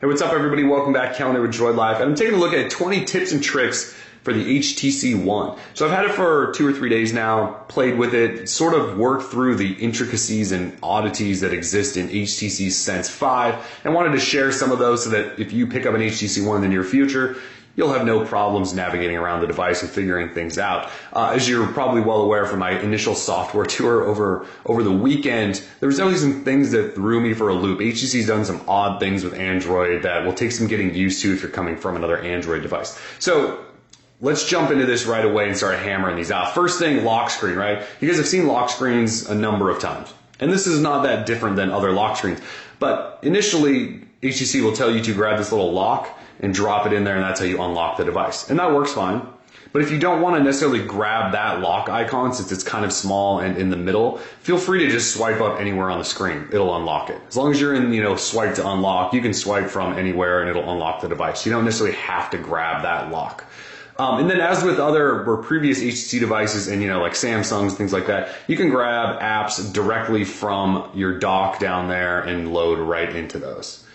Hey, what's up everybody? Welcome back, Calendar with Droid Life. And I'm taking a look at 20 tips and tricks for the HTC One. So I've had it for 2 or 3 days now, played with it, sort of worked through the intricacies and oddities that exist in HTC Sense 5, and wanted to share some of those so that if you pick up an HTC One in the near future, you'll have no problems navigating around the device and figuring things out. As you're probably well aware from my initial software tour over the weekend, there was definitely some things that threw me for a loop. HTC's done some odd things with Android that will take some getting used to if you're coming from another Android device. So let's jump into this right away and start hammering these out. First thing, lock screen, right? You guys have seen lock screens a number of times. And this is not that different than other lock screens. But initially, HTC will tell you to grab this little lock and drop it in there, and that's how you unlock the device. And that works fine. But if you don't want to necessarily grab that lock icon, since it's kind of small and in the middle, feel free to just swipe up anywhere on the screen. It'll unlock it. As long as you're in, swipe to unlock, you can swipe from anywhere and it'll unlock the device. You don't necessarily have to grab that lock. And then as with other or previous HTC devices and, like Samsung's, things like that, you can grab apps directly from your dock down there and load right into those.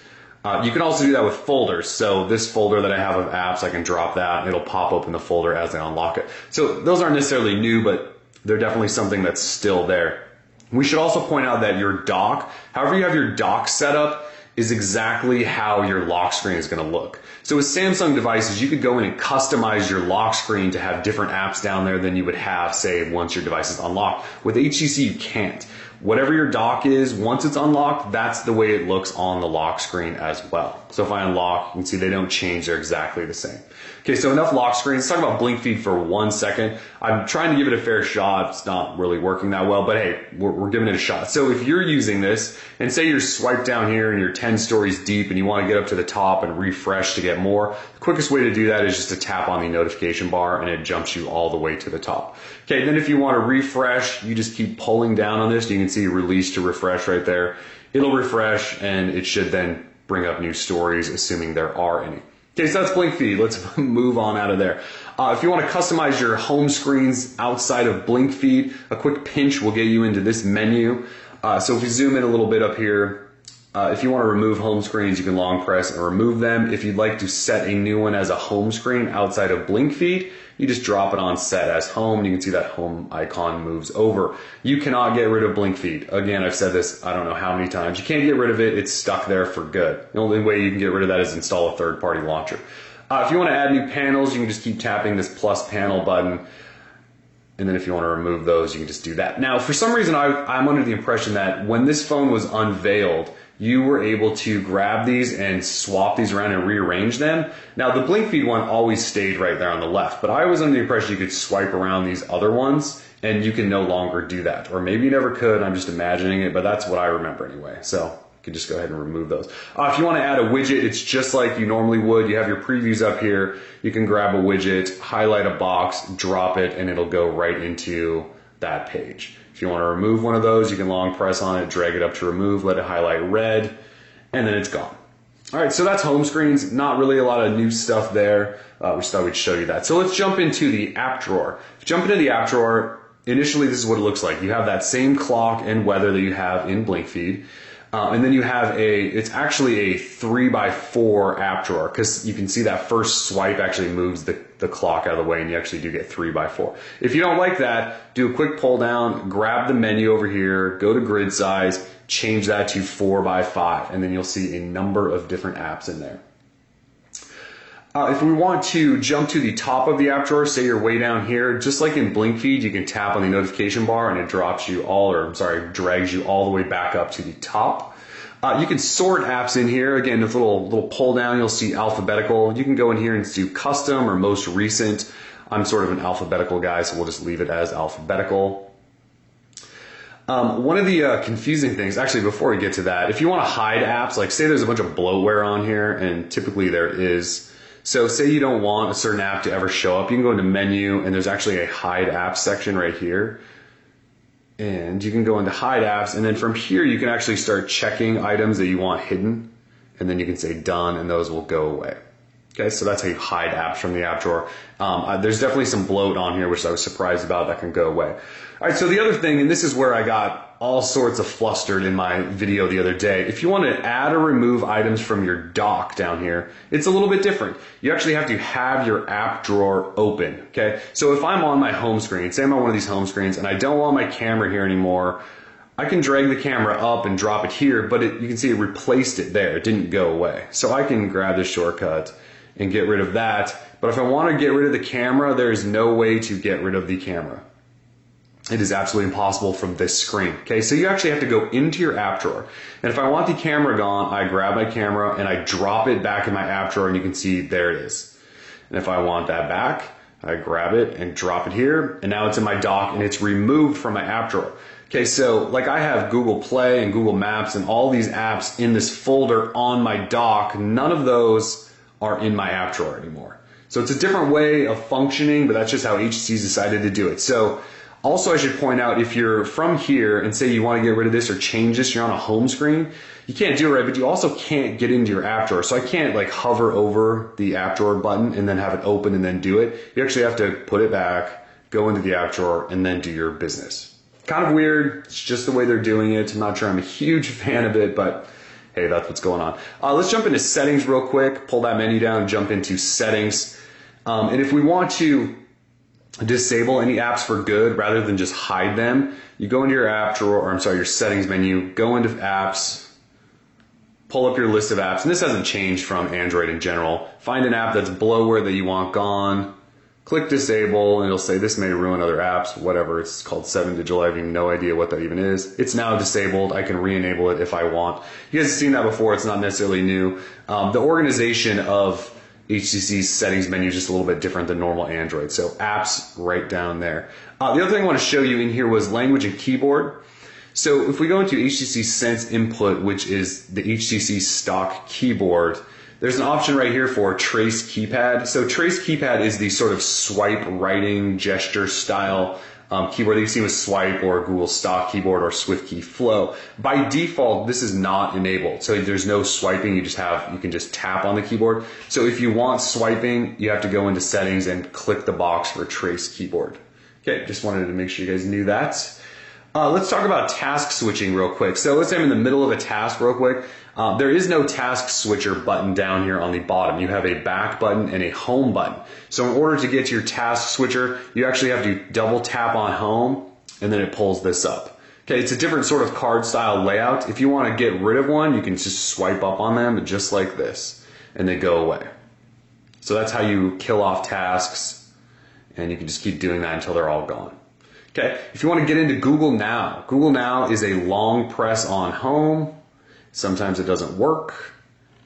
You can also do that with folders. So this folder that I have of apps, I can drop that and it'll pop open the folder as I unlock it. So those aren't necessarily new, but they're definitely something that's still there. We should also point out that your dock, however you have your dock set up, is exactly how your lock screen is going to look. So with Samsung devices, you could go in and customize your lock screen to have different apps down there than you would have, say, once your device is unlocked. With HTC, you can't. Whatever your dock is, once it's unlocked, that's the way it looks on the lock screen as well. So if I unlock, you can see they don't change, they're exactly the same. Okay, so enough lock screens. Let's talk about blink feed for 1 second. I'm trying to give it a fair shot. It's not really working that well, but hey, we're giving it a shot. So if you're using this, and say you're swiped down here and you're 10 stories deep and you want to get up to the top and refresh to get more, the quickest way to do that is just to tap on the notification bar and it jumps you all the way to the top. Okay, then if you want to refresh, you just keep pulling down on this. You can see release to refresh right there. It'll refresh and it should then bring up new stories, assuming there are any. Okay, so that's blink feed. Let's move on out of there. If you want to customize your home screens outside of blink feed, a quick pinch will get you into this menu. So if you zoom in a little bit up here, if you want to remove home screens, you can long press and remove them. If you'd like to set a new one as a home screen outside of blink feed, you just drop it on set as home, and you can see that home icon moves over. You cannot get rid of blink feed. Again, I've said this I don't know how many times. You can't get rid of it. It's stuck there for good. The only way you can get rid of that is install a third-party launcher. If you want to add new panels, you can just keep tapping this plus panel button. And then if you want to remove those, you can just do that. Now, for some reason, I'm under the impression that when this phone was unveiled, you were able to grab these and swap these around and rearrange them. Now, the blink feed one always stayed right there on the left, but I was under the impression you could swipe around these other ones and you can no longer do that. Or maybe you never could, I'm just imagining it, but that's what I remember anyway. So you can just go ahead and remove those. If you want to add a widget, it's just like you normally would. You have your previews up here. You can grab a widget, highlight a box, drop it, and it'll go right into that page. If you want to remove one of those, you can long press on it, drag it up to remove, let it highlight red, and then it's gone. All right, so that's home screens. Not really a lot of new stuff there. We just thought we'd show you that. So let's jump into the app drawer. If you jump into the app drawer, initially this is what it looks like. You have that same clock and weather that you have in blink feed. And then you have it's actually a 3x4 app drawer, because you can see that first swipe actually moves the clock out of the way and you actually do get 3x4. If you don't like that, do a quick pull down, grab the menu over here, go to grid size, change that to 4x5, and then you'll see a number of different apps in there. If we want to jump to the top of the app drawer, say you're way down here, just like in blink feed, you can tap on the notification bar and it drags you all the way back up to the top. You can sort apps in here. Again, with a little pull down, you'll see alphabetical. You can go in here and do custom or most recent. I'm sort of an alphabetical guy, so we'll just leave it as alphabetical. One of the confusing things, actually before we get to that, if you want to hide apps, like say there's a bunch of bloatware on here, and typically there is. So say you don't want a certain app to ever show up, you can go into menu and there's actually a hide apps section right here. And you can go into hide apps, and then from here you can actually start checking items that you want hidden, and then you can say done and those will go away. Okay, so that's how you hide apps from the app drawer. There's definitely some bloat on here, which I was surprised about, that can go away. All right, so the other thing, and this is where I got all sorts of flustered in my video the other day. If you want to add or remove items from your dock down here, it's a little bit different. You actually have to have your app drawer open, okay? So if I'm on my home screen, say I'm on one of these home screens and I don't want my camera here anymore, I can drag the camera up and drop it here, but you can see it replaced it there. It didn't go away. So I can grab this shortcut and get rid of that. But if I want to get rid of the camera, there is no way to get rid of the camera. It is absolutely impossible from this screen. Okay, so you actually have to go into your app drawer. And if I want the camera gone, I grab my camera and I drop it back in my app drawer, and you can see there it is. And if I want that back, I grab it and drop it here, and now it's in my dock and it's removed from my app drawer. Okay, so like I have Google Play and Google Maps and all these apps in this folder on my dock. None of those are in my app drawer anymore. So it's a different way of functioning, but that's just how HTC's decided to do it. So also I should point out, if you're from here and say you want to get rid of this or change this, you're on a home screen, you can't do it, right? But you also can't get into your app drawer. So I can't like hover over the app drawer button and then have it open and then do it. You actually have to put it back, go into the app drawer, and then do your business. Kind of weird. It's just the way they're doing it. I'm not sure I'm a huge fan of it, but hey, that's what's going on. Let's jump into settings real quick. Pull that menu down, jump into settings. And if we want to disable any apps for good rather than just hide them, you go into your app drawer, or I'm sorry, your settings menu, go into apps, pull up your list of apps, and this hasn't changed from Android in general. Find an app that's bloatware that you want gone. Click disable, and it'll say this may ruin other apps, whatever. It's called 7-Digital. I have no idea what that even is. It's now disabled. I can re-enable it if I want. You guys have seen that before. It's not necessarily new. The organization of HTC's settings menu is just a little bit different than normal Android. So apps right down there. The other thing I want to show you in here was language and keyboard. So if we go into HTC Sense Input, which is the HTC stock keyboard, there's an option right here for Trace Keypad. So Trace Keypad is the sort of swipe writing gesture style keyboard that you see with Swipe or Google stock keyboard or SwiftKey Flow. By default, this is not enabled. So there's no swiping. You can just tap on the keyboard. So if you want swiping, you have to go into settings and click the box for Trace Keyboard. Okay, just wanted to make sure you guys knew that. Let's talk about task switching real quick. So let's say I'm in the middle of a task real quick. There is no task switcher button down here on the bottom. You have a back button and a home button. So in order to get to your task switcher, you actually have to double tap on home, and then it pulls this up. Okay, it's a different sort of card style layout. If you want to get rid of one, you can just swipe up on them just like this, and they go away. So that's how you kill off tasks, and you can just keep doing that until they're all gone. Okay, if you want to get into Google Now, Google Now is a long press on home. Sometimes it doesn't work.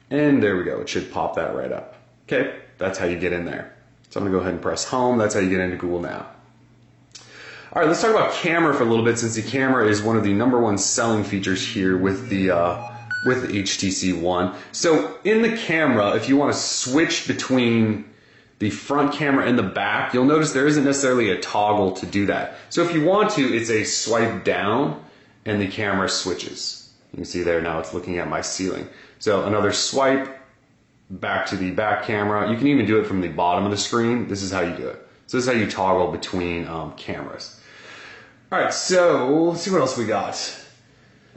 And there we go, it should pop that right up. Okay, that's how you get in there. So I'm gonna go ahead and press home. That's how you get into Google Now. All right, let's talk about camera for a little bit, since the camera is one of the #1 selling features here with the HTC One. So in the camera, if you want to switch between the front camera and the back, you'll notice there isn't necessarily a toggle to do that. So if you want to, it's a swipe down and the camera switches. You can see there now it's looking at my ceiling. So another swipe back to the back camera. You can even do it from the bottom of the screen. This is how you do it. So this is how you toggle between cameras. All right, so let's see what else we got.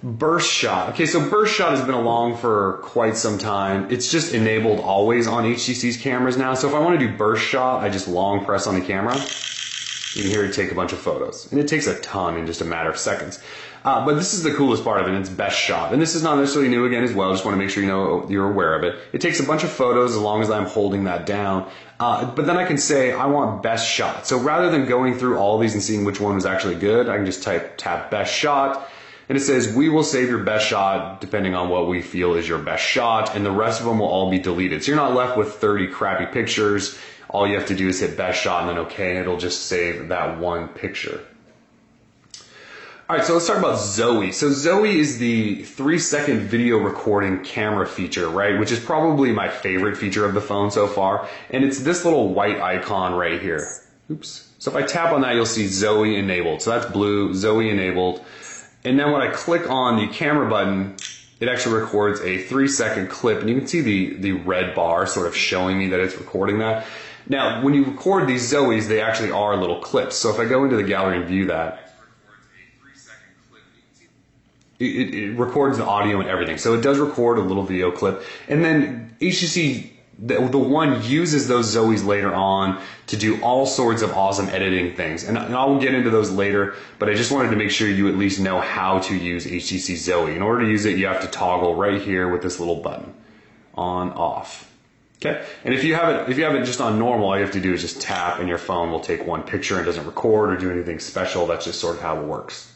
Burst shot. Okay, so burst shot has been along for quite some time. It's just enabled always on HTC's cameras now. So if I want to do burst shot, I just long press on the camera. You can hear it take a bunch of photos. And it takes a ton in just a matter of seconds. But this is the coolest part of it, and it's best shot. And this is not necessarily new again as well. Just want to make sure you're aware of it. It takes a bunch of photos as long as I'm holding that down. But then I can say I want best shot. So rather than going through all these and seeing which one was actually good, I can just tap best shot. And it says, we will save your best shot depending on what we feel is your best shot, and the rest of them will all be deleted. So you're not left with 30 crappy pictures. All you have to do is hit best shot and then okay, and it'll just save that one picture. All right, so let's talk about Zoe. So Zoe is the 3-second video recording camera feature, right? Which is probably my favorite feature of the phone so far. And it's this little white icon right here. Oops. So if I tap on that, you'll see Zoe enabled. So that's blue, Zoe enabled. And then when I click on the camera button, it actually records a 3-second clip. And you can see the red bar sort of showing me that it's recording that. Now, when you record these Zoes, they actually are little clips. So if I go into the gallery and view that, it records the audio and everything. So it does record a little video clip. And then HTC, the One uses those Zoes later on to do all sorts of awesome editing things. And I will get into those later, but I just wanted to make sure you at least know how to use HTC Zoe. In order to use it, you have to toggle right here with this little button, on, off. Okay, and if you have it just on normal, all you have to do is just tap and your phone will take one picture and doesn't record or do anything special. That's just sort of how it works.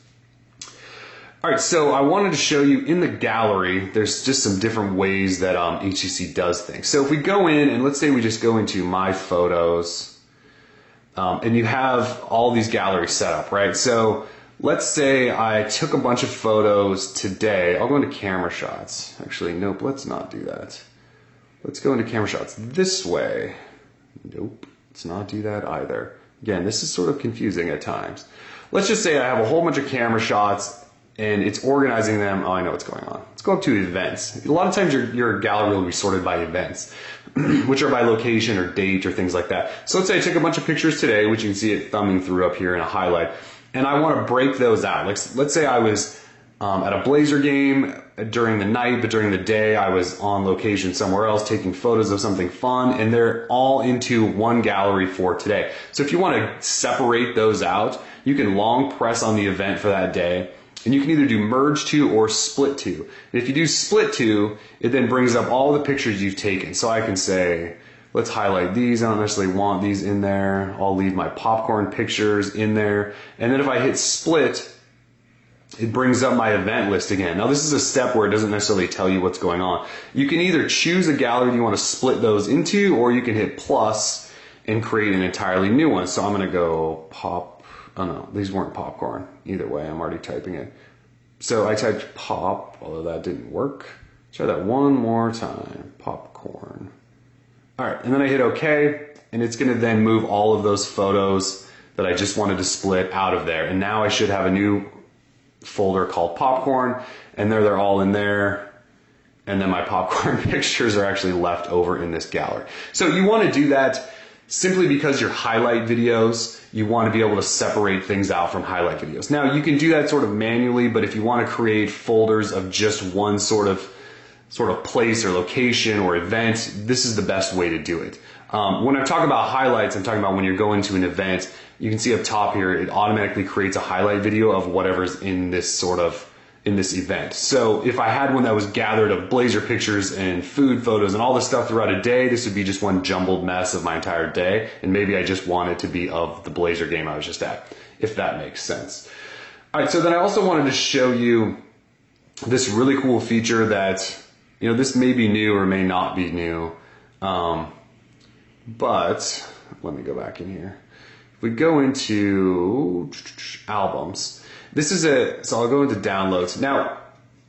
All right, so I wanted to show you in the gallery, there's just some different ways that HTC does things. So if we go in and let's say we just go into My Photos, and you have all these galleries set up, right? So let's say I took a bunch of photos today. I'll go into camera shots. Actually, nope, let's not do that. Let's go into camera shots this way. Nope, let's not do that either. Again, this is sort of confusing at times. Let's just say I have a whole bunch of camera shots and it's organizing them. Oh, I know what's going on. Let's go up to events. A lot of times your gallery will be sorted by events, which are by location or date or things like that. So let's say I took a bunch of pictures today, which you can see it thumbing through up here in a highlight, and I want to break those out. Like, let's say I was at a Blazer game during the night, but during the day I was on location somewhere else taking photos of something fun, and they're all into one gallery for today. So if you want to separate those out, you can long press on the event for that day, and you can either do merge to or split to. And if you do split to, it then brings up all the pictures you've taken. So I can say, let's highlight these. I don't necessarily want these in there. I'll leave my popcorn pictures in there. And then if I hit split, it brings up my event list again. Now this is a step where it doesn't necessarily tell you what's going on. You can either choose a gallery you want to split those into, or you can hit plus and create an entirely new one. So I'm going to go oh no, these weren't popcorn. Either way, I'm already typing it. So I typed pop, although that didn't work. Try that one more time, popcorn. All right, and then I hit OK, and it's gonna then move all of those photos that I just wanted to split out of there. And now I should have a new folder called popcorn, and they're all in there. And then my popcorn pictures are actually left over in this gallery. So you wanna do that simply because your highlight videos, you want to be able to separate things out from highlight videos. Now you can do that sort of manually, but if you want to create folders of just one sort of place or location or event, this is the best way to do it. When I talk about highlights, I'm talking about when you're going to an event, you can see up top here, it automatically creates a highlight video of whatever's in this event. So if I had one that was gathered of Blazer pictures and food photos and all this stuff throughout a day, this would be just one jumbled mess of my entire day. And maybe I just want it to be of the Blazer game I was just at, if that makes sense. All right, so then I also wanted to show you this really cool feature that, this may be new or may not be new. But let me go back in here. If we go into albums, so I'll go into downloads. Now,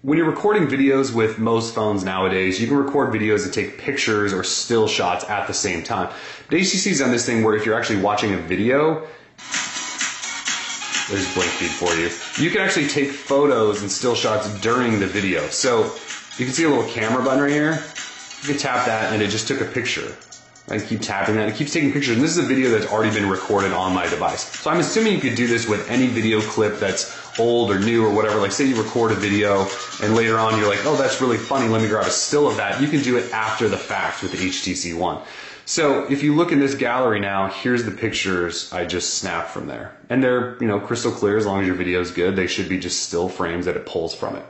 when you're recording videos with most phones nowadays, you can record videos that take pictures or still shots at the same time. But HTC's done this thing where if you're actually watching a video, there's blink feed for you. You can actually take photos and still shots during the video. So you can see a little camera button right here. You can tap that and it just took a picture. I keep tapping that. It keeps taking pictures. And this is a video that's already been recorded on my device. So I'm assuming you could do this with any video clip that's old or new or whatever. Like say you record a video and later on you're like, oh, that's really funny. Let me grab a still of that. You can do it after the fact with the HTC One. So if you look in this gallery now, here's the pictures I just snapped from there. And they're, crystal clear. As long as your video is good, they should be just still frames that it pulls from it.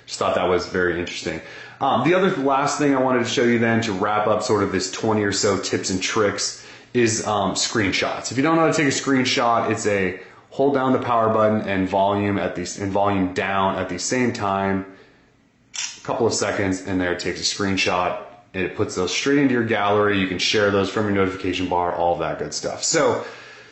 Just thought that was very interesting. The last thing I wanted to show you then to wrap up sort of this 20 or so tips and tricks is screenshots. If you don't know how to take a screenshot, it's a hold down the power button and volume down at the same time, a couple of seconds, and there it takes a screenshot. And it puts those straight into your gallery. You can share those from your notification bar, all of that good stuff. So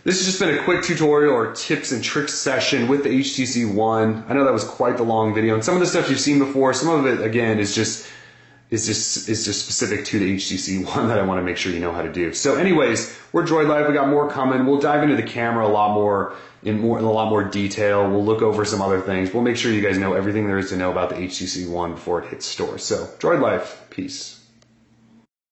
this has just been a quick tutorial or tips and tricks session with the HTC One. I know that was quite the long video, and some of the stuff you've seen before, some of it again is just specific to the HTC One that I want to make sure you know how to do. So anyways, we're Droid Life. We got more coming. We'll dive into the camera a lot more in a lot more detail. We'll look over some other things. We'll make sure you guys know everything there is to know about the HTC One before it hits stores. So Droid Life, peace.